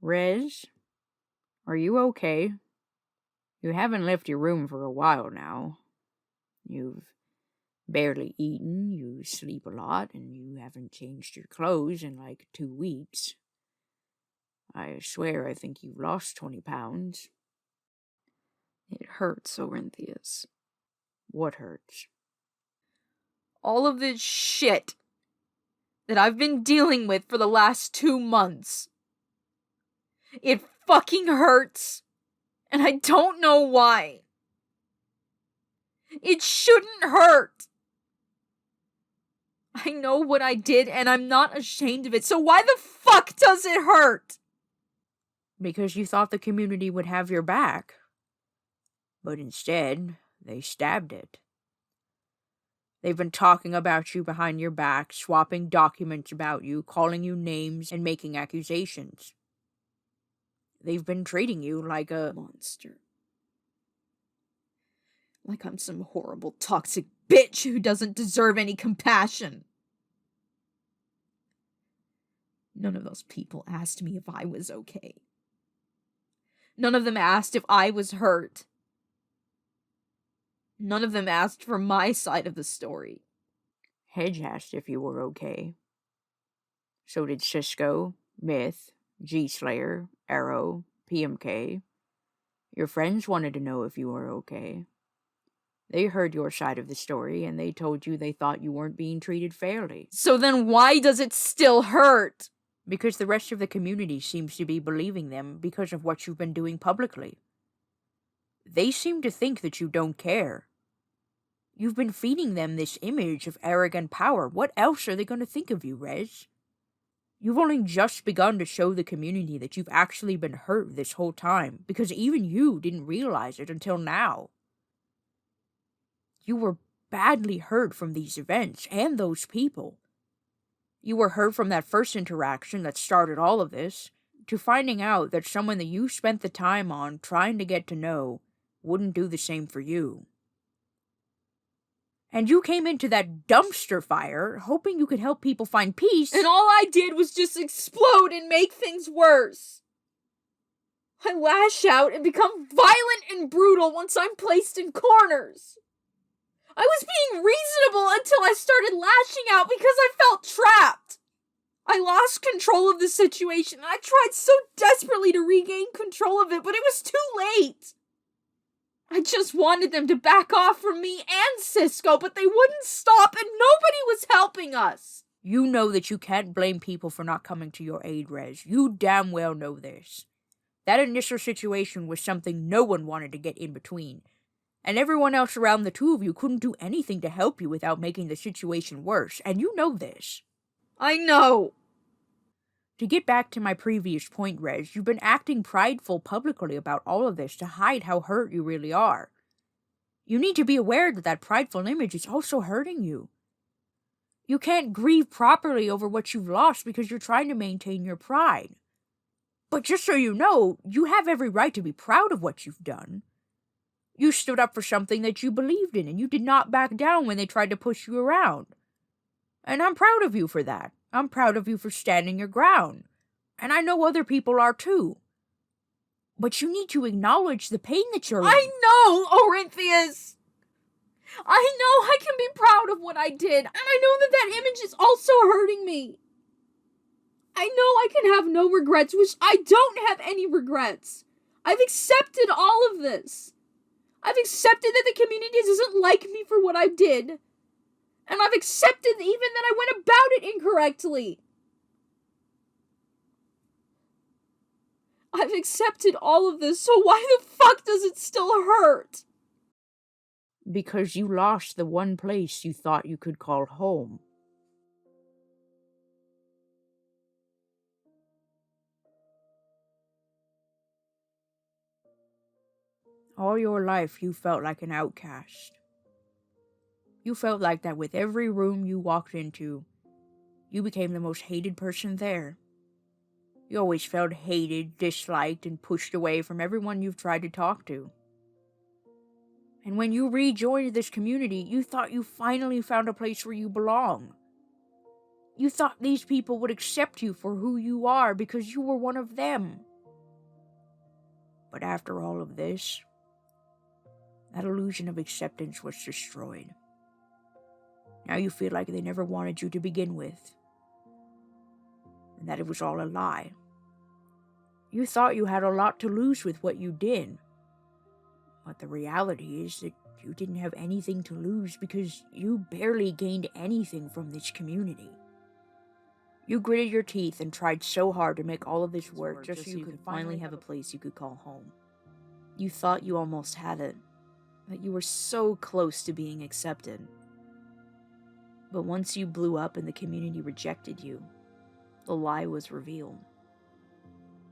Rez, are you okay? You haven't left your room for a while now. You've barely eaten, you sleep a lot, and you haven't changed your clothes in like 2 weeks. I swear I think you've lost 20 pounds. It hurts, Orinthius. What hurts? All of this shit that I've been dealing with for the last 2 months. It fucking hurts. And I don't know why. It shouldn't hurt. I know what I did and I'm not ashamed of it, so why the fuck does it hurt? Because you thought the community would have your back. But instead, they stabbed it. They've been talking about you behind your back, swapping documents about you, calling you names, and making accusations. They've been treating you like a monster. Like I'm some horrible, toxic bitch who doesn't deserve any compassion. None of those people asked me if I was okay. None of them asked if I was hurt. None of them asked for my side of the story. Hedge asked if you were okay. So did Cisco, Myth, G-Slayer, Arrow, PMK. Your friends wanted to know if you were okay. They heard your side of the story, and they told you they thought you weren't being treated fairly. So then why does it still hurt? Because the rest of the community seems to be believing them because of what you've been doing publicly. They seem to think that you don't care. You've been feeding them this image of arrogant power. What else are they going to think of you, Rez? You've only just begun to show the community that you've actually been hurt this whole time, because even you didn't realize it until now. You were badly hurt from these events and those people. You were hurt from that first interaction that started all of this, to finding out that someone that you spent the time on trying to get to know wouldn't do the same for you. And you came into that dumpster fire hoping you could help people find peace. And all I did was just explode and make things worse. I lash out and become violent and brutal once I'm placed in corners. I was being reasonable until I started lashing out because I felt trapped. I lost control of the situation and I tried so desperately to regain control of it, but it was too late. I just wanted them to back off from me and Cisco, but they wouldn't stop and nobody was helping us. You know that you can't blame people for not coming to your aid, Rez. You damn well know this. That initial situation was something no one wanted to get in between. And everyone else around the two of you couldn't do anything to help you without making the situation worse, and you know this. I know. To get back to my previous point, Rez, you've been acting prideful publicly about all of this to hide how hurt you really are. You need to be aware that that prideful image is also hurting you. You can't grieve properly over what you've lost because you're trying to maintain your pride. But just so you know, you have every right to be proud of what you've done. You stood up for something that you believed in, and you did not back down when they tried to push you around. And I'm proud of you for that. I'm proud of you for standing your ground. And I know other people are too. But you need to acknowledge the pain that you're in. I know, Orinthius! I know I can be proud of what I did, and I know that that image is also hurting me. I know I can have no regrets, which I don't have any regrets. I've accepted all of this. I've accepted that the community doesn't like me for what I did. And I've accepted even that I went about it incorrectly. I've accepted all of this, so why the fuck does it still hurt? Because you lost the one place you thought you could call home. All your life you felt like an outcast. You felt like that with every room you walked into, you became the most hated person there. You always felt hated, disliked, and pushed away from everyone you've tried to talk to. And when you rejoined this community, you thought you finally found a place where you belong. You thought these people would accept you for who you are because you were one of them. But after all of this, that illusion of acceptance was destroyed. Now you feel like they never wanted you to begin with, and that it was all a lie. You thought you had a lot to lose with what you did, but the reality is that you didn't have anything to lose because you barely gained anything from this community. You gritted your teeth and tried so hard to make all of this work just so you could finally have a place you could call home. You thought you almost had it, that you were so close to being accepted. But once you blew up and the community rejected you, the lie was revealed.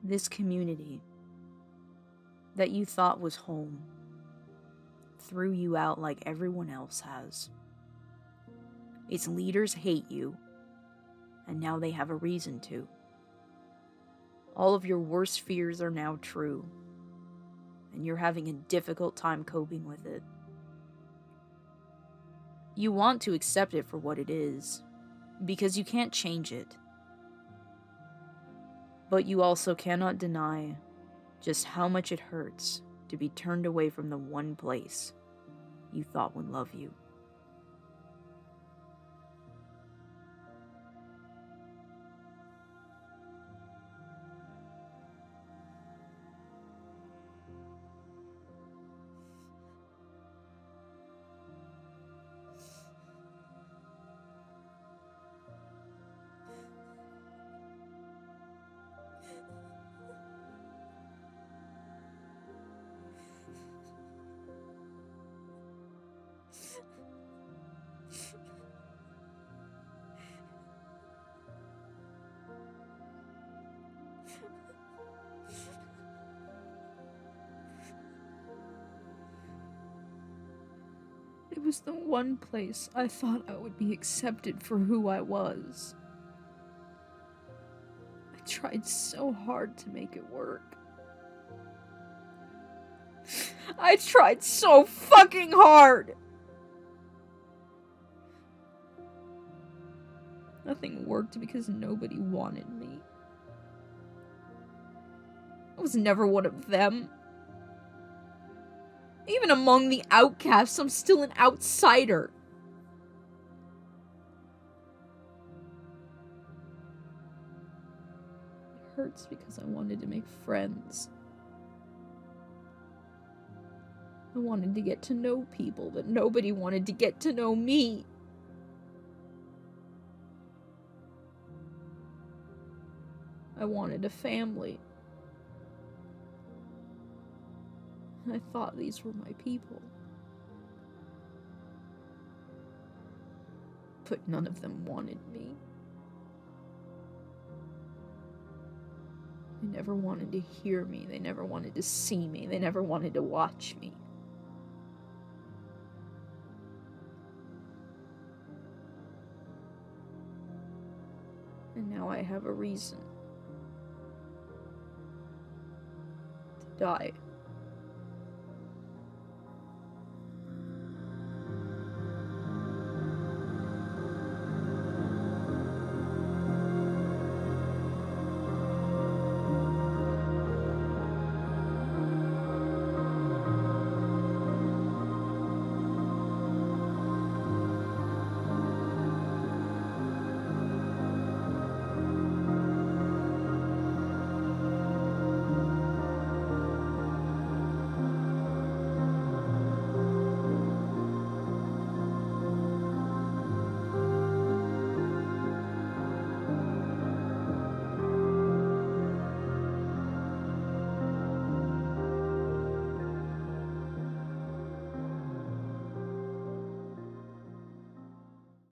This community that you thought was home threw you out like everyone else has. Its leaders hate you, and now they have a reason to. All of your worst fears are now true, and you're having a difficult time coping with it. You want to accept it for what it is, because you can't change it. But you also cannot deny just how much it hurts to be turned away from the one place you thought would love you. It was the one place I thought I would be accepted for who I was. I tried so hard to make it work. I tried so fucking hard! Nothing worked because nobody wanted me. I was never one of them. Even among the outcasts, I'm still an outsider. It hurts because I wanted to make friends. I wanted to get to know people, but nobody wanted to get to know me. I wanted a family. I thought these were my people. But none of them wanted me. They never wanted to hear me. They never wanted to see me. They never wanted to watch me. And now I have a reason to die.